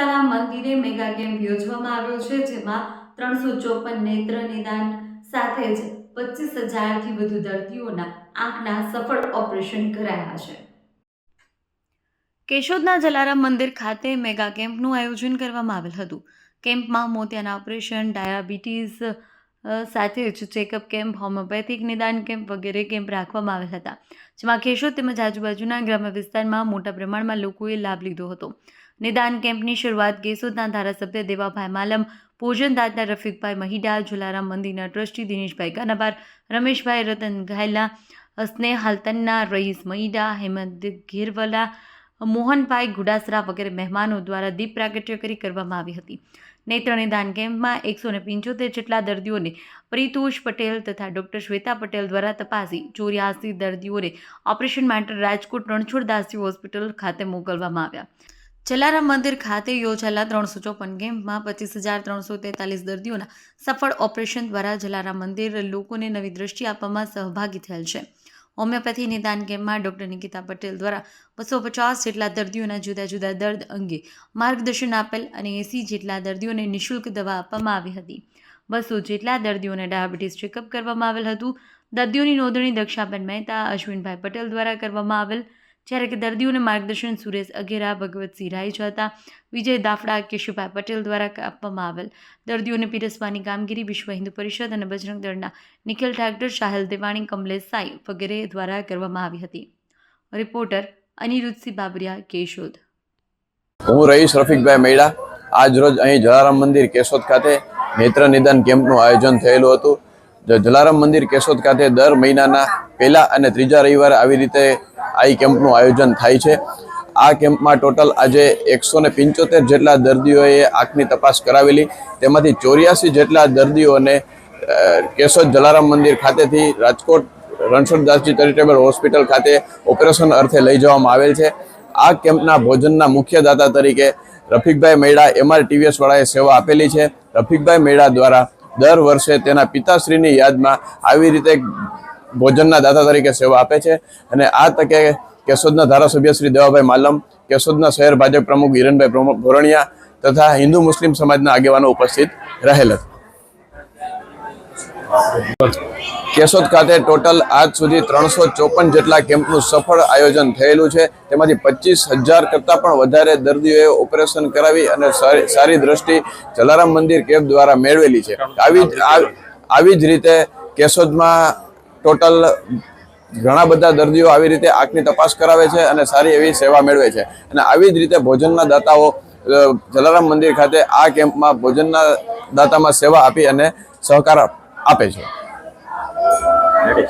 જલારામ મંદિરે mega camp યોજવામાં આવ્યો છે, જેમાં 354 નેત્ર નિદાન સાથે જ 25,000થી વધુ દર્દીઓના આંખના સફળ ઓપરેશન કરાયા છે। કેશોદના જલારામ મંદિર ખાતે મેગા કેમ્પનું આયોજન કરવામાં આવેલ હતું। કેમ્પમાં મોતિયાના ઓપરેશન, ડાયાબિટીસ સાથે જ ચેકઅપ કેમ્પ, હોમિયોપેથિક નિદાન કેમ્પ વગેરે કેમ્પ રાખવામાં આવેલ હતા, જેમાં કેશોદ તેમજ આજુબાજુના ગ્રામ્ય વિસ્તારમાં મોટા પ્રમાણમાં લોકોએ લાભ લીધો હતો। નિદાન કેમ્પની શરૂઆત કેશોદના ધારાસભ્ય દેવાભાઈ માલમ, ભોજનદાતા રફીકભાઈ મહીડા, જલારામ મંદિરના ટ્રસ્ટી દિનેશભાઈ ગાનાબાર, રમેશભાઈ રતન ઘાયલા, સ્નેહાલતનના રઈસ મહીડા, હેમંત ઘેરવલા, મોહનભાઈ ગુડાસરા વગેરે મહેમાનો દ્વારા દીપ પ્રાગટ્ય કરી કરવામાં આવી હતી। નેત્ર નિદાન કેમ્પમાં 175 જેટલા દર્દીઓને પરિતોષ પટેલ તથા ડોક્ટર શ્વેતા પટેલ દ્વારા તપાસી 84 દર્દીઓને ઓપરેશન માટે રાજકોટ રણછોડદાસજી હોસ્પિટલ ખાતે મોકલવામાં આવ્યા। જલારામ મંદિર ખાતે યોજાયેલા 354 કેમ્પમાં 25,343 દર્દીઓના સફળ ઓપરેશન દ્વારા જલારામ મંદિર લોકોને નવી દ્રષ્ટિ આપવામાં સહભાગી થયેલ છે। હોમિયોપેથી નિદાન કેમ્પમાં ડોક્ટર નિકિતા પટેલ દ્વારા 250 જેટલા દર્દીઓના જુદા જુદા દર્દ અંગે માર્ગદર્શન આપેલ અને 80 જેટલા દર્દીઓને નિઃશુલ્ક દવા આપવામાં આવી હતી। 200 જેટલા દર્દીઓને ડાયાબિટીસ ચેકઅપ કરવામાં આવેલ હતું। દર્દીઓની નોંધણી દક્ષાબેન મહેતા, અશ્વિનભાઈ પટેલ દ્વારા કરવામાં આવેલ, જ્યારે કે દર્દીઓને માર્ગદર્શન સુરેશ અઘેરા, ભગવતસિંહ રાયજાતા, વિજય દાફડા, કેશુભાઈ પટેલ દ્વારા આપવામાં આવેલ। દર્દીઓને પીરસવાની કામગીરી વિશ્વ હિન્દુ પરિષદ અને બજરંગ દળના નિખિલ ઠાકર, સાહિલ દેવાણી, કમલેશ સાઈ વગેરે દ્વારા કરવામાં આવી હતી। રિપોર્ટર અનિરુદ્ધસિંહ બાબરિયા, કેશોદ। હું રઈસ રફીકભાઈ મહીડા। આજ રોજ અહીં જલારામ મંદિર કેશોદ ખાતે નેત્ર નિદાન કેમ્પનું આયોજન થયેલું હતું। જલારામ મંદિર કેશોદ ખાતે દર મહિનાના પહેલા અને ત્રીજા રવિવારે આવી રીતે આ કેમ્પનું આયોજન થાય છે। આ કેમ્પમાં ટોટલ આજે 175 જેટલા દર્દીઓએ આંખની તપાસ કરાવેલી, તેમાંથી 84 જેટલા દર્દીઓને કેશોદ જલારામ મંદિર ખાતેથી રાજકોટ રણછોડદાસજી ચેરિટેબલ હોસ્પિટલ ખાતે ઓપરેશન અર્થે લઈ જવામાં આવેલ છે। આ કેમ્પના ભોજનના મુખ્ય દાતા તરીકે રફીકભાઈ મહીડા MRTVS વાળાએ સેવા આપેલી છે। રફીકભાઈ મહીડા દ્વારા દર વર્ષે તેના પિતાશ્રીની યાદમાં આવી રીતે ભોજનના દાતા તરીકે સેવા આપે છે અને આ તકે કેશોદના ધારાસભ્ય શ્રી દેવાભાઈ માલમ, કેશોદના શહેર ભાજપ પ્રમુખ હિરણભાઈ ભોરણિયા તથા હિન્દુ મુસ્લિમ સમાજના આગેવાનો ઉપસ્થિત રહેલ હતા। કેશોદ ખાતે ટોટલ આજ સુધી 354 જેટલા કેમ્પનું સફળ આયોજન થયેલું છે, તેમાંથી 25,000 કરતાં પણ વધારે દર્દીઓએ ઓપરેશન કરાવી અને સારી દ્રષ્ટિ જલારામ મંદિર કેમ્પ દ્વારા મેળવેલી છે। આવી જ રીતે કેશોદમાં ટોટલ ઘણા બધા દર્દીઓ આવી રીતે આંખની તપાસ કરાવે છે અને સારી એવી સેવા મેળવે છે અને આવી જ રીતે ભોજનના દાતાઓ જલારામ મંદિર ખાતે આ કેમ્પમાં ભોજનના દાતામાં સેવા આપી અને સહકાર આપે છે।